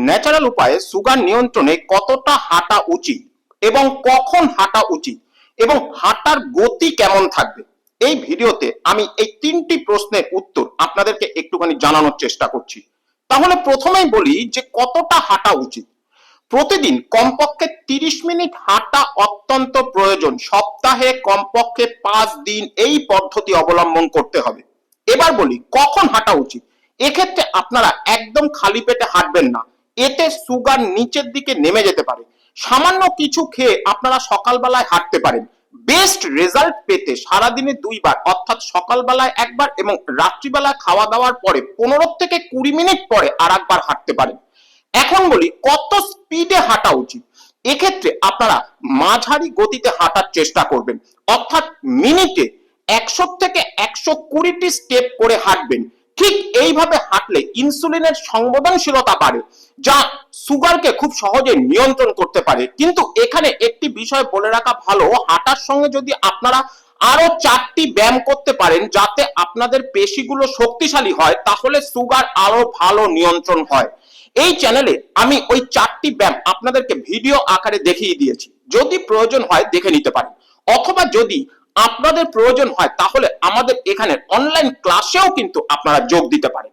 Natural উপায়ে sugar নিয়ন্ত্রণে কতটা হাঁটা উচিত এবং কখন হাঁটা উচিত এবং হাঁটার গতি কেমন থাকবে, এই ভিডিওতে আমি এই তিনটি প্রশ্নের উত্তর আপনাদেরকে একটুখানি জানানোর চেষ্টা করছি। তাহলে প্রথমেই বলি যে কতটা হাঁটা উচিত। প্রতিদিন কমপক্ষে 30 মিনিট হাঁটা অত্যন্ত প্রয়োজন। সপ্তাহে কমপক্ষে 5 দিন এই পদ্ধতি অবলম্বন করতে হবে। এবার বলি কখন হাঁটা উচিত। এক্ষেত্রে আপনারা একদম খালি পেটে হাঁটবেন না, এতে সুগার নিচের দিকে নেমে যেতে পারে। সামান্য কিছু খেয়ে আপনারা সকালবেলায় হাঁটতে পারেন। বেস্ট রেজাল্ট পেতে সারাদিনে 2 বার, অর্থাৎ সকালবেলায় একবার এবং রাত্রিবেলায় খাওয়া দাওয়ার পরে 15 থেকে 20 মিনিট পরে আর একবার হাঁটতে পারেন। এখন বলি কত স্পিডে হাঁটা উচিত। এক্ষেত্রে আপনারা মাঝারি গতিতে হাঁটার চেষ্টা করবেন, অর্থাৎ মিনিটে 100 থেকে 120টি স্টেপ করে হাঁটবেন। ঠিক এইভাবে হাঁটলে ইনসুলিনের সংবেদনশীলতা বাড়ে, যা সুগারকে খুব সহজে নিয়ন্ত্রণ করতে পারে। কিন্তু এখানে একটি বিষয় বলে রাখা ভালো, হাঁটার সঙ্গে যদি আপনারা আরো 4টি ব্যায়াম করতে পারেন যাতে আপনাদের পেশিগুলো শক্তিশালী হয়, তাহলে সুগার আরো ভালো নিয়ন্ত্রণ হয়। এই চ্যানেলে আমি ওই 4টি ব্যায়াম আপনাদেরকে ভিডিও আকারে দেখিয়ে দিয়েছি, যদি প্রয়োজন হয় দেখে নিতে পারেন, অথবা যদি আপনাদের প্রয়োজন হয় তাহলে আমাদের এখানে অনলাইন ক্লাসেও কিন্তু আপনারা যোগ দিতে পারেন।